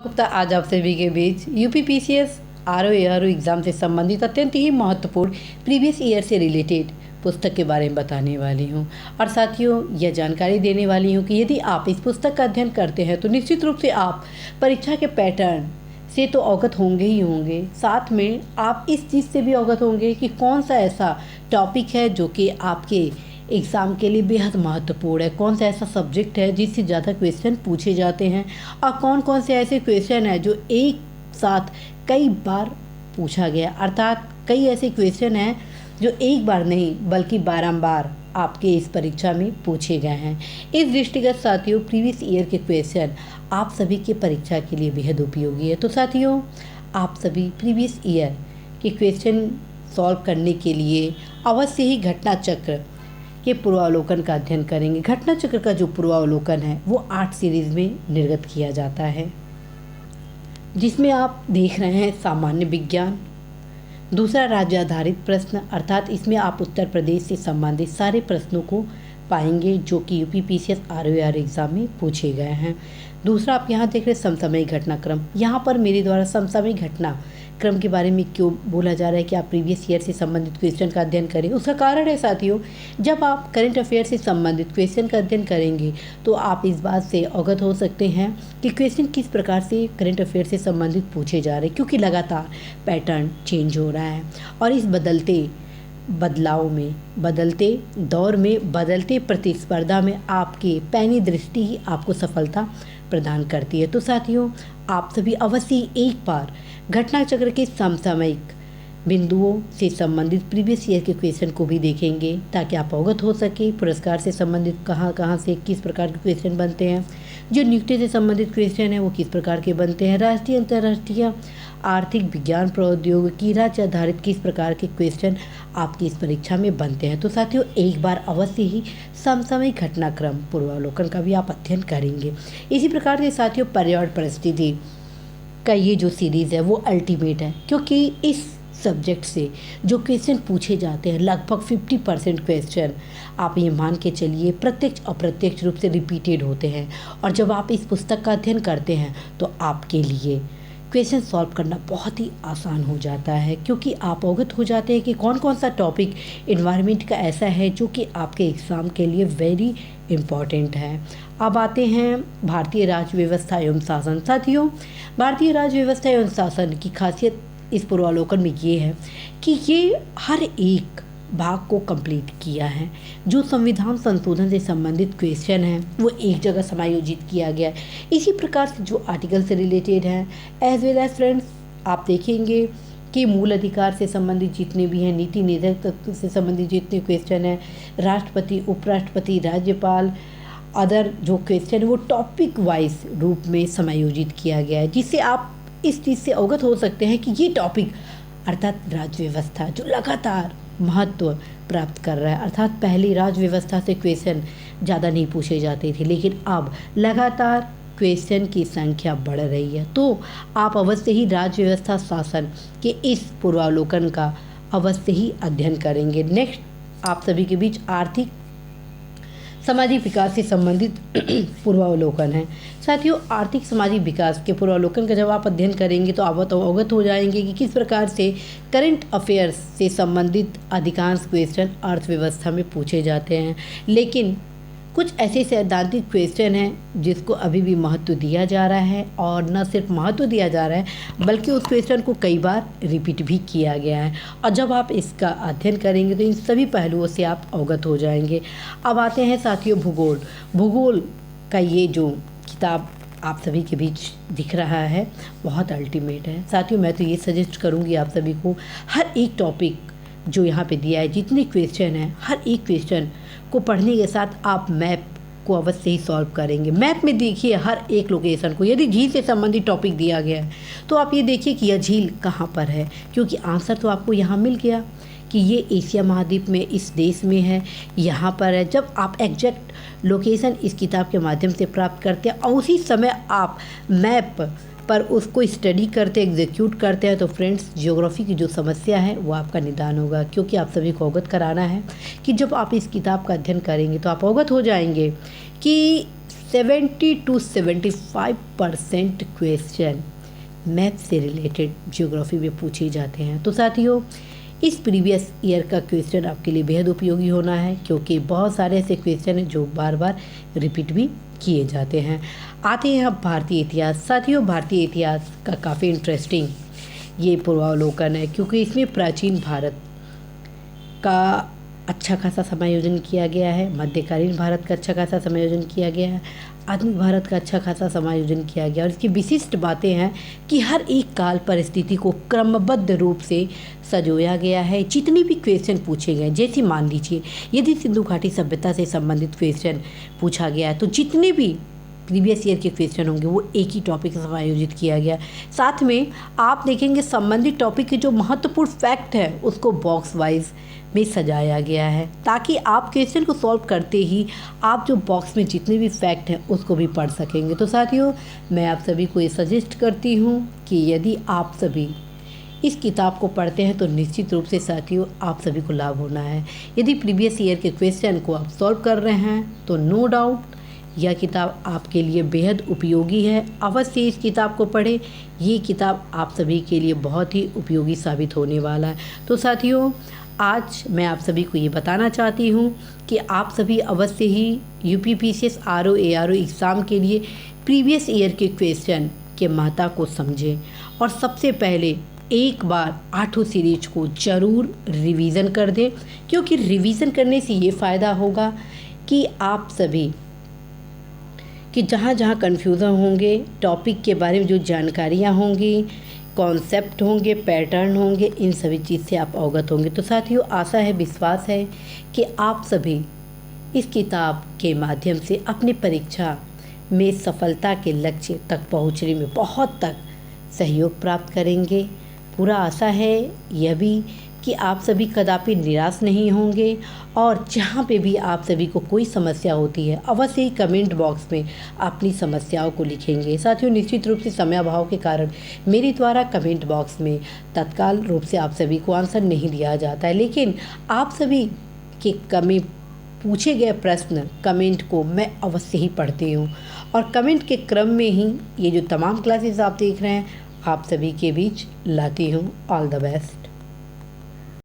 तो आज आप सभी के बीच यूपीपीसीएस आरओ एग्ज़ाम से संबंधित अत्यंत ही महत्वपूर्ण प्रीवियस ईयर से रिलेटेड पुस्तक के बारे में बताने वाली हूँ। और साथियों, यह जानकारी देने वाली हूँ कि यदि आप इस पुस्तक का अध्ययन करते हैं तो निश्चित रूप से आप परीक्षा के पैटर्न से तो अवगत होंगे ही होंगे, साथ में आप इस चीज़ से भी अवगत होंगे कि कौन सा ऐसा टॉपिक है जो कि आपके एग्ज़ाम के लिए बेहद महत्वपूर्ण है, कौन सा ऐसा सब्जेक्ट है जिससे ज़्यादा क्वेश्चन पूछे जाते हैं और कौन कौन से ऐसे क्वेश्चन हैं जो एक साथ कई बार पूछा गया, अर्थात कई ऐसे क्वेश्चन हैं जो एक बार नहीं बल्कि बारंबार आपके इस परीक्षा में पूछे गए हैं। इस दृष्टिगत साथियों, प्रीवियस ईयर के क्वेश्चन आप सभी के परीक्षा के लिए बेहद उपयोगी है। तो साथियों, आप सभी प्रीवियस ईयर के क्वेश्चन सॉल्व करने के लिए अवश्य ही घटना चक्र के पूर्वावलोकन का अध्ययन करेंगे। घटना चक्र का जो पूर्वावलोकन है वो 8 सीरीज में निर्गत किया जाता है, जिसमें आप देख रहे हैं सामान्य विज्ञान, दूसरा राज्य आधारित प्रश्न, अर्थात इसमें आप उत्तर प्रदेश से संबंधित सारे प्रश्नों को पाएंगे जो कि यूपीपीसीएस आरओआर एग्ज़ाम में पूछे गए हैं। दूसरा आप यहाँ देख रहे हैं समसामयिक घटनाक्रम। यहाँ पर मेरे द्वारा समसामयिक घटनाक्रम के बारे में क्यों बोला जा रहा है कि आप प्रीवियस ईयर से संबंधित क्वेश्चन का अध्ययन करें, उसका कारण है साथियों, जब आप करंट अफेयर से संबंधित क्वेश्चन का अध्ययन करेंगे तो आप इस बात से अवगत हो सकते हैं कि क्वेश्चन किस प्रकार से करंट अफेयर से संबंधित पूछे जा रहे हैं, क्योंकि लगातार पैटर्न चेंज हो रहा है और इस बदलते बदलाव में, बदलते दौर में, बदलते प्रतिस्पर्धा में आपकी पैनी दृष्टि ही आपको सफलता प्रदान करती है। तो साथियों, आप सभी अवश्य एक बार घटना चक्र के समसामयिक बिंदुओं से संबंधित प्रीवियस ईयर के क्वेश्चन को भी देखेंगे ताकि आप अवगत हो सके पुरस्कार से संबंधित कहाँ कहाँ से किस प्रकार के क्वेश्चन बनते हैं, जो नियुक्ति से संबंधित क्वेश्चन है वो किस प्रकार के बनते हैं, राष्ट्रीय अंतर्राष्ट्रीय आर्थिक विज्ञान प्रौद्योगिकी राज्य आधारित किस प्रकार के क्वेश्चन आपकी इस परीक्षा में बनते हैं। तो साथियों, एक बार अवश्य ही समसामयिक घटनाक्रम पूर्वावलोकन का भी आप अध्ययन करेंगे। इसी प्रकार से साथियों, पर्यावरण परिस्थिति का ये जो सीरीज़ है वो अल्टीमेट है, क्योंकि इस सब्जेक्ट से जो क्वेश्चन पूछे जाते हैं लगभग 50% क्वेश्चन आप ये मान के चलिए प्रत्यक्ष अप्रत्यक्ष रूप से रिपीटेड होते हैं। और जब आप इस पुस्तक का अध्ययन करते हैं तो आपके लिए क्वेश्चन सॉल्व करना बहुत ही आसान हो जाता है, क्योंकि आप अवगत हो जाते हैं कि कौन कौन सा टॉपिक इन्वायरमेंट का ऐसा है जो कि आपके एग्ज़ाम के लिए वेरी इम्पॉर्टेंट है। अब आते हैं भारतीय राज्य व्यवस्था एवं शासन। साथियों, भारतीय राज्य व्यवस्था एवं शासन की खासियत इस पूर्वावलोकन में ये है कि ये हर एक भाग को कंप्लीट किया है। जो संविधान संशोधन से संबंधित क्वेश्चन हैं वो एक जगह समायोजित किया गया है। इसी प्रकार से जो आर्टिकल से रिलेटेड हैं, एज वेल एज फ्रेंड्स, आप देखेंगे कि मूल अधिकार से संबंधित जितने भी हैं, नीति निर्धारक तत्व से संबंधित जितने क्वेश्चन हैं, राष्ट्रपति, उपराष्ट्रपति, राज्यपाल, अदर जो क्वेश्चन है वो टॉपिक वाइज रूप में समायोजित किया गया है, जिससे आप इस चीज़ से अवगत हो सकते हैं कि ये टॉपिक अर्थात राज्य व्यवस्था जो लगातार महत्व प्राप्त कर रहा है, अर्थात पहली राज्य व्यवस्था से क्वेश्चन ज़्यादा नहीं पूछे जाते थे, लेकिन अब लगातार क्वेश्चन की संख्या बढ़ रही है। तो आप अवश्य ही राज्य व्यवस्था शासन के इस पूर्वावलोकन का अवश्य ही अध्ययन करेंगे। नेक्स्ट आप सभी के बीच आर्थिक सामाजिक विकास से संबंधित पूर्वावलोकन है। साथियों, आर्थिक सामाजिक विकास के पूर्वावलोकन का जब आप अध्ययन करेंगे तो आप अवगत हो जाएंगे कि किस प्रकार से करंट अफेयर्स से संबंधित अधिकांश क्वेश्चन अर्थव्यवस्था में पूछे जाते हैं, लेकिन कुछ ऐसे सैद्धांतिक क्वेश्चन हैं जिसको अभी भी महत्व दिया जा रहा है, और न सिर्फ महत्व दिया जा रहा है बल्कि उस क्वेश्चन को कई बार रिपीट भी किया गया है। और जब आप इसका अध्ययन करेंगे तो इन सभी पहलुओं से आप अवगत हो जाएंगे। अब आते हैं साथियों भूगोल। भूगोल का ये जो किताब आप सभी के बीच दिख रहा है बहुत अल्टीमेट है। साथियों, मैं तो ये सजेस्ट करूँगी आप सभी को, हर एक टॉपिक जो यहाँ पे दिया है, जितने क्वेश्चन हैं, हर एक क्वेश्चन को पढ़ने के साथ आप मैप को अवश्य ही सॉल्व करेंगे। मैप में देखिए हर एक लोकेशन को, यदि झील से संबंधित टॉपिक दिया गया है तो आप ये देखिए कि यह झील कहाँ पर है, क्योंकि आंसर तो आपको यहाँ मिल गया कि ये एशिया महाद्वीप में इस देश में है, यहाँ पर है। जब आप एग्जैक्ट लोकेशन इस किताब के माध्यम से प्राप्त करते हैं और उसी समय आप मैप पर उसको स्टडी करते, एग्जीक्यूट करते हैं, तो फ्रेंड्स ज्योग्राफी की जो समस्या है वो आपका निदान होगा। क्योंकि आप सभी को अवगत कराना है कि जब आप इस किताब का अध्ययन करेंगे तो आप अवगत हो जाएंगे कि 70 to 75% क्वेश्चन मैथ से रिलेटेड ज्योग्राफी में पूछे जाते हैं। तो साथियों, इस प्रीवियस ईयर का क्वेश्चन आपके लिए बेहद उपयोगी होना है, क्योंकि बहुत सारे ऐसे क्वेश्चन हैं जो बार बार रिपीट भी किए जाते हैं। आते हैं अब भारतीय इतिहास। साथियों, भारतीय इतिहास का काफ़ी इंटरेस्टिंग ये पूर्वावलोकन है, क्योंकि इसमें प्राचीन भारत का अच्छा खासा समायोजन किया गया है, मध्यकालीन भारत का अच्छा खासा समायोजन किया गया है, आधुनिक भारत का अच्छा खासा समायोजन किया गया। और इसकी विशिष्ट बातें हैं कि हर एक काल परिस्थिति को क्रमबद्ध रूप से सजोया गया है। जितने भी क्वेश्चन पूछे गए, जैसे मान लीजिए यदि सिंधु घाटी सभ्यता से संबंधित क्वेश्चन पूछा गया है, तो जितने भी प्रीवियस ईयर के क्वेश्चन होंगे वो एक ही टॉपिक से समायोजित किया गया। साथ में आप देखेंगे संबंधित टॉपिक के जो महत्वपूर्ण फैक्ट है उसको बॉक्स वाइज में सजाया गया है, ताकि आप क्वेश्चन को सॉल्व करते ही आप जो बॉक्स में जितने भी फैक्ट हैं उसको भी पढ़ सकेंगे। तो साथियों, मैं आप सभी को ये सजेस्ट करती हूँ कि यदि आप सभी इस किताब को पढ़ते हैं तो निश्चित रूप से साथियों आप सभी को लाभ होना है। यदि प्रीवियस ईयर के क्वेश्चन को आप सॉल्व कर रहे हैं तो नो डाउट यह किताब आपके लिए बेहद उपयोगी है। अवश्य इस किताब को पढ़ें, ये किताब आप सभी के लिए बहुत ही उपयोगी साबित होने वाला है। तो साथियों, आज मैं आप सभी को ये बताना चाहती हूँ कि आप सभी अवश्य ही यूपीपीसीएस आरओ एग्ज़ाम के लिए प्रीवियस ईयर के क्वेश्चन के महत्व को समझें, और सबसे पहले एक बार 8 सीरीज को ज़रूर रिवीज़न कर दें, क्योंकि रिवीज़न करने से ये फ़ायदा होगा कि आप सभी कि जहाँ जहाँ कन्फ्यूज़न होंगे, टॉपिक के बारे में जो जानकारियाँ होंगी, कॉन्सेप्ट होंगे, पैटर्न होंगे, इन सभी चीज़ से आप अवगत होंगे। तो साथियों, आशा है, विश्वास है कि आप सभी इस किताब के माध्यम से अपनी परीक्षा में सफलता के लक्ष्य तक पहुँचने में बहुत तक सहयोग प्राप्त करेंगे। पूरा आशा है यह भी कि आप सभी कदापि निराश नहीं होंगे, और जहाँ पे भी आप सभी को कोई समस्या होती है अवश्य ही कमेंट बॉक्स में अपनी समस्याओं को लिखेंगे। साथियों, निश्चित रूप से समय अभाव के कारण मेरे द्वारा कमेंट बॉक्स में तत्काल रूप से आप सभी को आंसर नहीं दिया जाता है, लेकिन आप सभी के पूछे गए प्रश्न कमेंट को मैं अवश्य ही पढ़ती हूँ, और कमेंट के क्रम में ही ये जो तमाम क्लासेस आप देख रहे हैं आप सभी के बीच लाती हूँ। All the best.